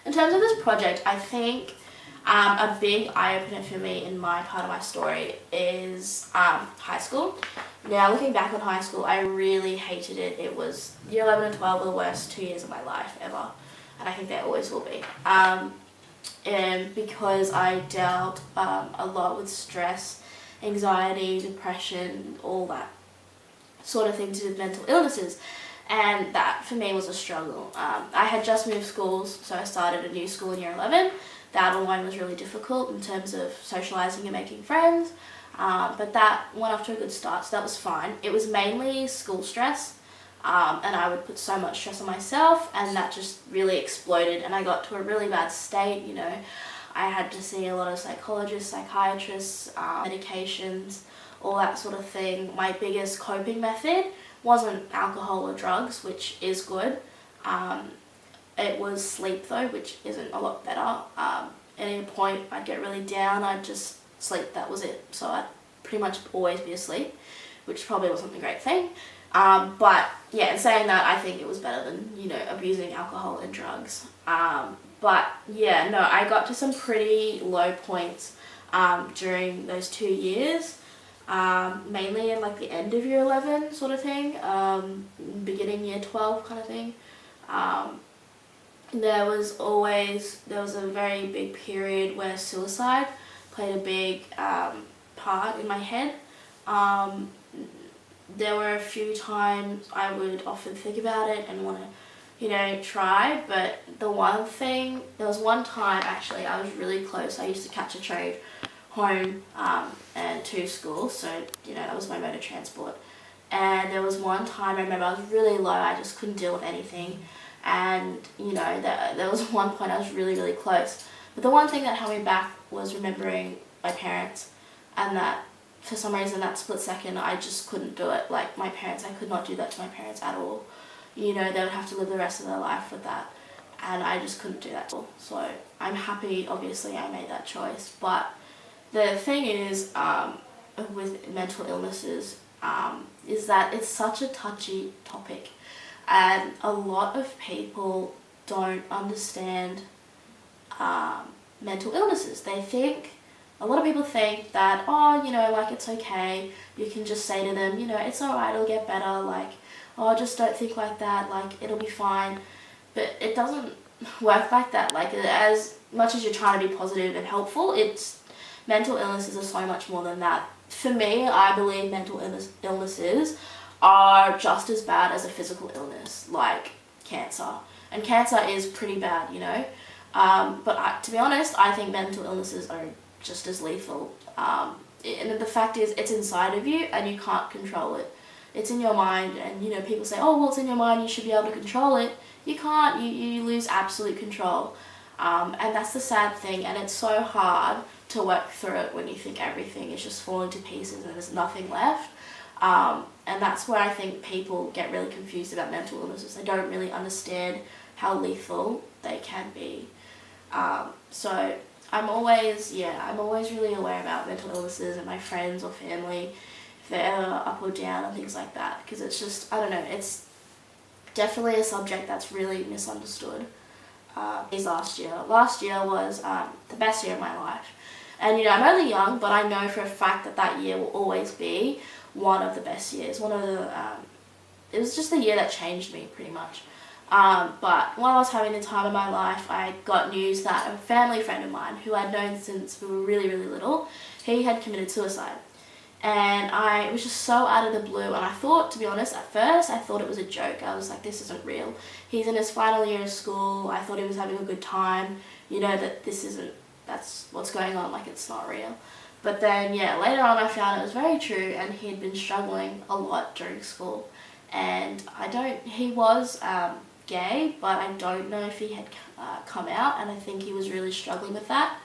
In terms of this project, I think a big eye-opener for me in my part of my story is high school. Now, looking back on high school, I really hated it. It was year 11 and 12 were the worst 2 years of my life ever, and I think they always will be. And because I dealt a lot with stress, anxiety, depression, all that sort of thing to do with mental illnesses, and that for me was a struggle. I had just moved schools, so I started a new school in year 11. That alone was really difficult in terms of socialising and making friends, but that went off to a good start, so that was fine. It was mainly school stress, and I would put so much stress on myself, and that just really exploded, and I got to a really bad state. You know, I had to see a lot of psychologists, psychiatrists, medications, all that sort of thing. My biggest coping method wasn't alcohol or drugs, which is good. It was sleep though, which isn't a lot better. At any point I'd get really down, I'd just sleep, that was it. So I'd pretty much always be asleep, which probably wasn't a great thing. But yeah, in saying that, I think it was better than, you know, abusing alcohol and drugs. But yeah, no, I got to some pretty low points during those 2 years. Mainly in like the end of year 11 sort of thing, beginning year 12 kind of thing. There was a very big period where suicide played a big part in my head. There were a few times I would often think about it and want to, you know, try, but there was one time actually I was really close. I used to catch a train home and to school, so you know that was my mode of transport. And there was one time I remember I was really low, I just couldn't deal with anything, and you know there was one point I was really close. But the one thing that held me back was remembering my parents, and that for some reason that split second I just couldn't do it. Like my parents, I could not do that to my parents at all. You know, they would have to live the rest of their life with that, and I just couldn't do that at all. So I'm happy obviously I made that choice. But the thing is, with mental illnesses, is that it's such a touchy topic, and a lot of people don't understand mental illnesses. A lot of people think that, oh, you know, like it's okay, you can just say to them, you know, it's alright, it'll get better, like, oh, just don't think like that, like, it'll be fine. But it doesn't work like that. Like, as much as you're trying to be positive and helpful, mental illnesses are so much more than that. For me, I believe mental illnesses are just as bad as a physical illness, like cancer. And cancer is pretty bad, you know. But to be honest, I think mental illnesses are just as lethal. And the fact is, it's inside of you and you can't control it. It's in your mind, and you know, people say, oh, well, it's in your mind, you should be able to control it. You can't, you lose absolute control. And that's the sad thing, and it's so hard to work through it when you think everything is just falling to pieces and there's nothing left. And that's where I think people get really confused about mental illnesses. They don't really understand how lethal they can be. So I'm always really aware about mental illnesses and my friends or family, if they're up or down and things like that, because it's just, I don't know, it's definitely a subject that's really misunderstood. Last year was the best year of my life. And you know, I'm only young, but I know for a fact that that year will always be one of the best years. It was just the year that changed me pretty much. But while I was having the time of my life, I got news that a family friend of mine, who I'd known since we were really little, he had committed suicide. And it was just so out of the blue, and I thought, to be honest, at first I thought it was a joke. I was like, this isn't real. He's in his final year of school, I thought he was having a good time, you know, that's what's going on, like it's not real. But then, yeah, later on I found it was very true, and he'd been struggling a lot during school. And he was gay, but I don't know if he had come out, and I think he was really struggling with that.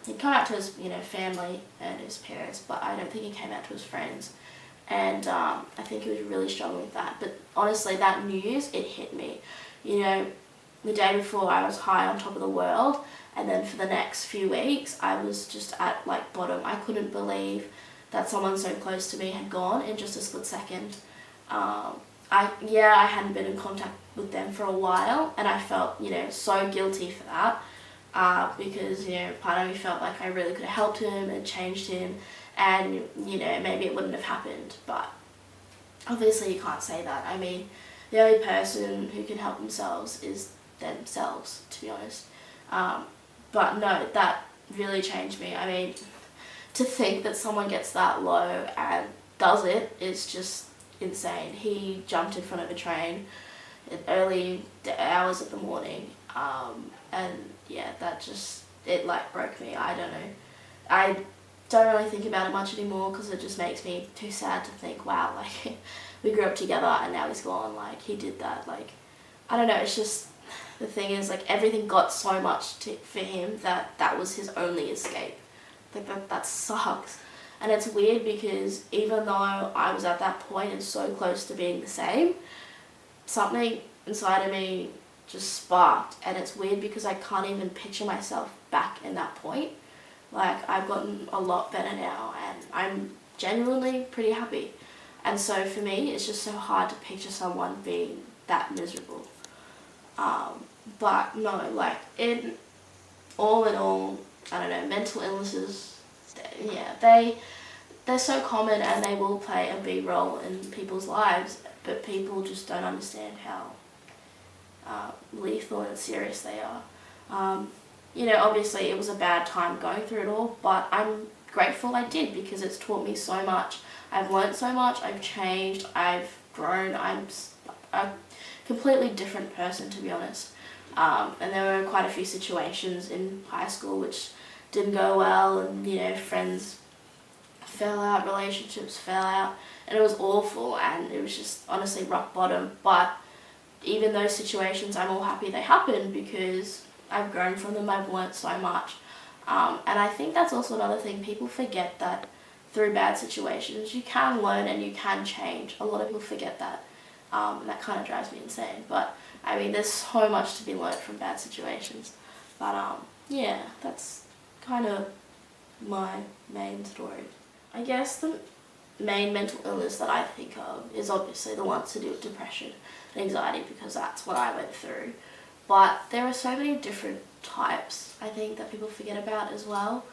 He'd come out to his, you know, family and his parents, but I don't think he came out to his friends. And I think he was really struggling with that. But honestly, that news, it hit me. You know, the day before I was high on top of the world, and then for the next few weeks I was just at like bottom. I couldn't believe that someone so close to me had gone in just a split second. I hadn't been in contact with them for a while, and I felt, you know, so guilty for that, because, you know, part of me felt like I really could have helped him and changed him, and, you know, maybe it wouldn't have happened. But obviously you can't say that. I mean, the only person who can help themselves is themselves, to be honest. But no, that really changed me. I mean, to think that someone gets that low and does it is just insane. He jumped in front of a train in early hours of the morning, and yeah, that just, it like broke me. I don't know. I don't really think about it much anymore because it just makes me too sad to think, wow, like we grew up together and now he's gone, like he did that. Like, I don't know, it's just, the thing is, like, everything got so much for him that was his only escape. Like, that sucks. And it's weird because even though I was at that point and so close to being the same, something inside of me just sparked. And it's weird because I can't even picture myself back in that point. Like, I've gotten a lot better now and I'm genuinely pretty happy. And so for me, it's just so hard to picture someone being that miserable. But no, like, in all, I don't know, mental illnesses, yeah, they're so common and they will play a big role in people's lives, but people just don't understand how lethal and serious they are. You know, obviously it was a bad time going through it all, but I'm grateful I did because it's taught me so much. I've learned so much, I've changed, I've grown, I'm a completely different person, to be honest. And there were quite a few situations in high school which didn't go well, and, you know, friends fell out, relationships fell out, and it was awful, and it was just honestly rock bottom. But even those situations, I'm all happy they happened because I've grown from them, I've learnt so much. And I think that's also another thing, people forget that through bad situations you can learn and you can change. A lot of people forget that, and that kind of drives me insane. But I mean, there's so much to be learnt from bad situations. But yeah, that's kind of my main story. I guess the main mental illness that I think of is obviously the ones to do with depression and anxiety, because that's what I went through. But there are so many different types, I think, that people forget about as well.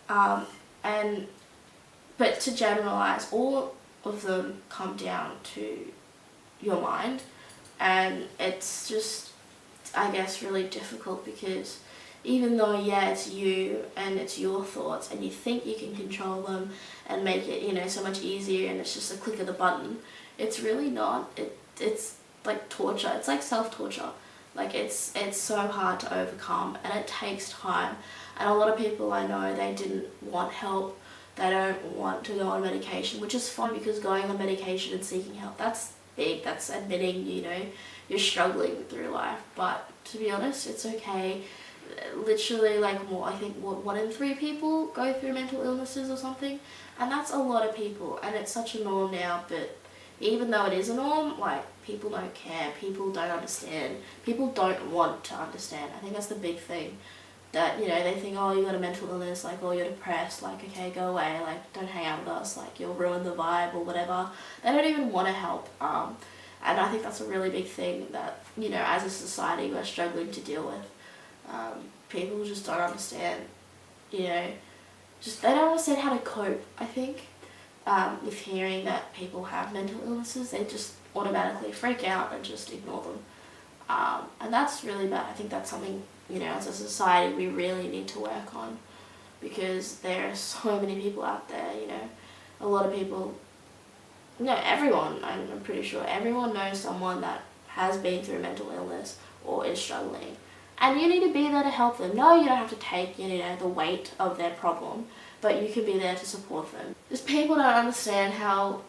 But to generalize, all of them come down to your mind, and it's just, I guess, really difficult because even though, yeah, it's you and it's your thoughts and you think you can control them and make it, you know, so much easier and it's just a click of the button, it's really not. It's like torture. It's like self-torture. Like, it's so hard to overcome and it takes time. And a lot of people I know, they didn't want help. They don't want to go on medication, which is fine because going on medication and seeking help, that's big. That's admitting, you know, you're struggling through life. But to be honest, it's okay. Literally, like, I think 1 in 3 people go through mental illnesses or something, and that's a lot of people, and it's such a norm now. But even though it is a norm, like, people don't care, people don't understand, people don't want to understand. I think that's the big thing, that, you know, they think, oh, you got a mental illness, like, oh, you're depressed, like, okay, go away, like, don't hang out with us, like, you'll ruin the vibe or whatever. They don't even want to help, and I think that's a really big thing that, you know, as a society we're struggling to deal with. People just don't understand, you know, just they don't understand how to cope, I think, with hearing that people have mental illnesses. They just automatically freak out and just ignore them, and that's really bad. I think that's something, you know, as a society we really need to work on, because there are so many people out there, you know, a lot of people, no, everyone, I'm pretty sure everyone knows someone that has been through mental illness or is struggling. And you need to be there to help them. No, you don't have to take, you know, the weight of their problem, but you can be there to support them. Just people don't understand how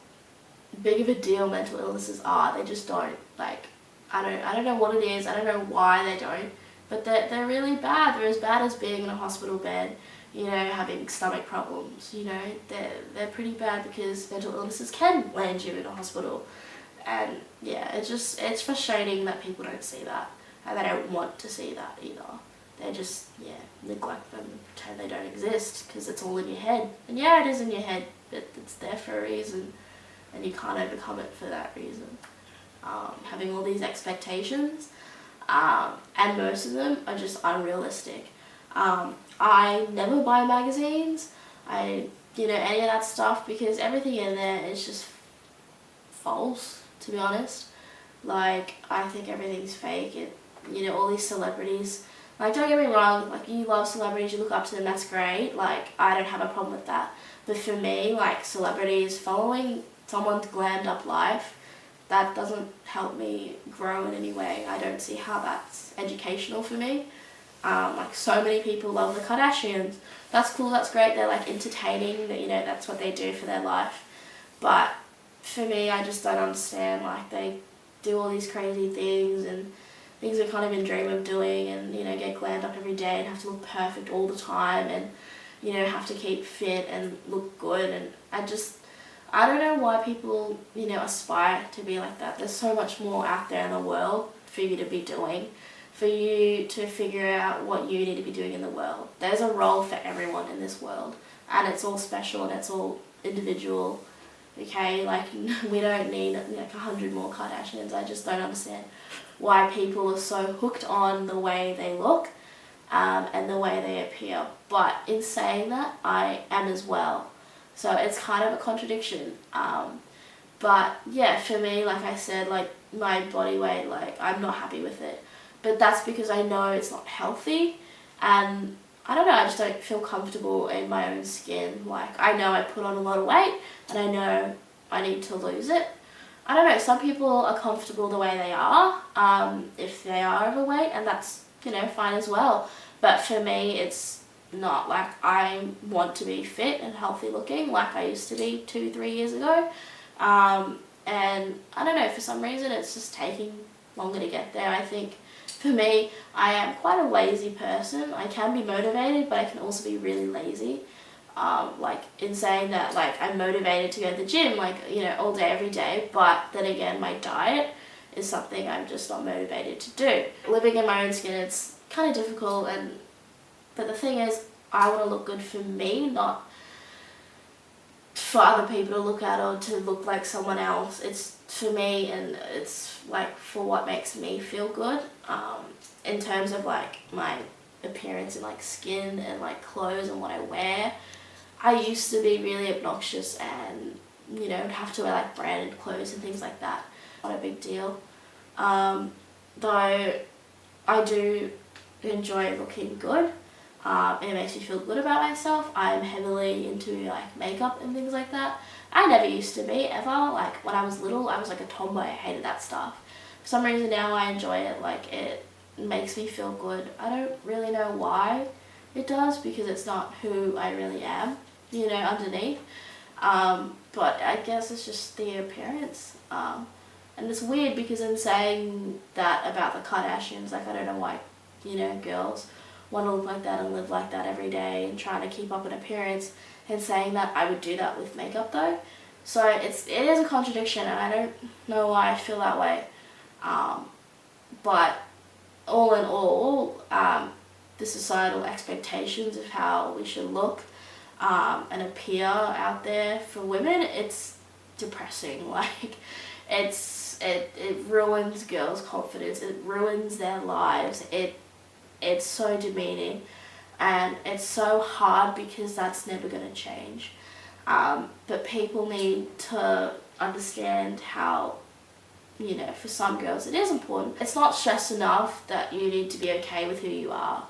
big of a deal mental illnesses are. They just don't. Like, I don't know what it is. I don't know why they don't, but they're really bad. They're as bad as being in a hospital bed, you know, having stomach problems. You know, they're pretty bad because mental illnesses can land you in a hospital. And yeah, it's frustrating that people don't see that. And they don't want to see that either. They just, yeah, neglect them, pretend they don't exist because it's all in your head. And yeah, it is in your head, but it's there for a reason, and you can't overcome it for that reason. having all these expectations, and most of them are just unrealistic. I never buy magazines, any of that stuff, because everything in there is just false, to be honest. Like, I think everything's fake. All these celebrities, like, don't get me wrong, like, you love celebrities, you look up to them, that's great. Like, I don't have a problem with that. But for me, like, celebrities, following someone's glammed up life, that doesn't help me grow in any way. I don't see how that's educational for me. Like, so many people love the Kardashians. That's cool, that's great, they're like entertaining, that's what they do for their life. But for me, I just don't understand, like, they do all these crazy things and things we can't even dream of doing, and get glammed up every day and have to look perfect all the time, and have to keep fit and look good. And I don't know why people aspire to be like that. There's so much more out there in the world for you to be doing, for you to figure out what you need to be doing in the world. There's a role for everyone in this world, and it's all special and it's all individual. Okay, like, we don't need like 100 more Kardashians. I just don't understand why people are so hooked on the way they look, and the way they appear. But in saying that, I am as well. So it's kind of a contradiction. But yeah, for me, like I said, like, my body weight, like, I'm not happy with it. But that's because I know it's not healthy, and I don't know, I just don't feel comfortable in my own skin. Like, I know I put on a lot of weight, and I know I need to lose it. I don't know, some people are comfortable the way they are, if they are overweight, and that's, fine as well. But for me, it's not. Like, I want to be fit and healthy looking like I used to be 2-3 years ago. And I don't know, for some reason it's just taking longer to get there. I think for me, I am quite a lazy person. I can be motivated, but I can also be really lazy. Like, in saying that, like, I'm motivated to go to the gym, like, all day, every day, but then again, my diet is something I'm just not motivated to do. Living in my own skin, it's kind of difficult, but the thing is, I want to look good for me, not for other people to look at or to look like someone else. It's for me, and it's like for what makes me feel good, in terms of like my appearance and like skin and like clothes and what I wear. I used to be really obnoxious and have to wear like branded clothes and things like that. Not a big deal, though I do enjoy looking good. It makes me feel good about myself. I'm heavily into like makeup and things like that. I never used to be, ever. Like, when I was little, I was like a tomboy. I hated that stuff. For some reason now I enjoy it. Like, it makes me feel good. I don't really know why it does, because it's not who I really am, underneath. But I guess it's just the appearance. And it's weird, because in saying that about the Kardashians, like, I don't know why, girls want to look like that and live like that every day and trying to keep up an appearance, and saying that I would do that with makeup though. So it is a contradiction, and I don't know why I feel that way. But all in all, the societal expectations of how we should look and appear out there for women, it's depressing. Like, it ruins girls' confidence, it ruins their lives, it's so demeaning, and it's so hard, because that's never going to change. But people need to understand how, for some girls it is important. It's not stressed enough that you need to be okay with who you are.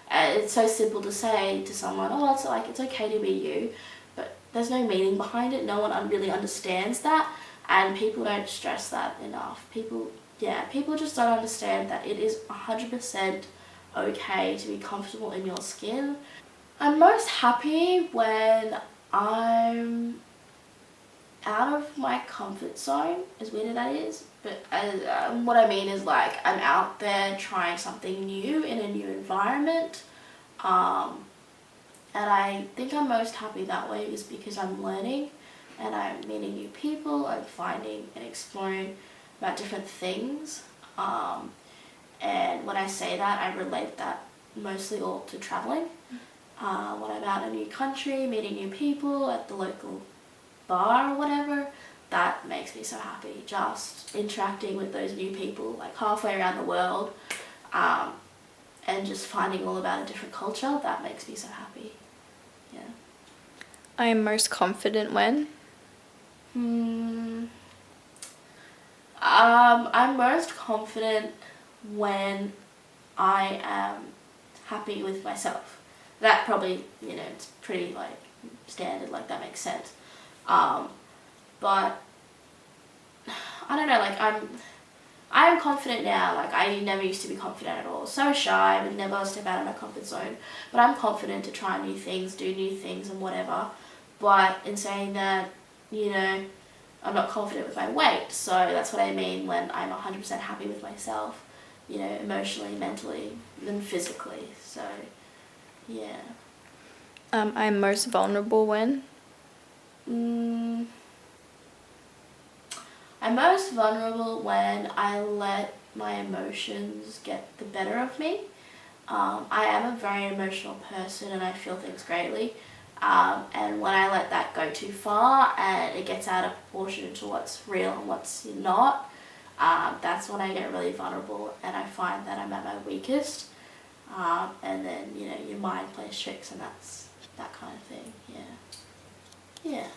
It's so simple to say to someone, oh, it's okay to be you, but there's no meaning behind it. No one really understands that, and people don't stress that enough. People just don't understand that it is 100% okay to be comfortable in your skin. I'm most happy when I'm out of my comfort zone, as weird as that is. But what I mean is, like, I'm out there trying something new in a new environment. And I think I'm most happy that way, is because I'm learning and I'm meeting new people, I'm finding and exploring about different things. And when I say that, I relate that mostly all to traveling. When I'm out in a new country, meeting new people at the local bar or whatever, that makes me so happy. Just interacting with those new people, like halfway around the world, and just finding all about a different culture, that makes me so happy. Yeah. I am most confident when? I'm most confident when I am happy with myself. That probably, it's pretty like standard, like that makes sense. But I don't know, like I'm confident now. Like I never used to be confident at all. So shy, I would never step out of my comfort zone. But I'm confident to try new things, do new things and whatever. But in saying that, I'm not confident with my weight. So that's what I mean when I'm 100% happy with myself, emotionally, mentally, and physically. So, yeah. I'm most vulnerable when? I'm most vulnerable when I let my emotions get the better of me. I am a very emotional person and I feel things greatly. And when I let that go too far and it gets out of proportion to what's real and what's not, that's when I get really vulnerable and I find that I'm at my weakest. And then, your mind plays tricks and that's that kind of thing, yeah. Yeah.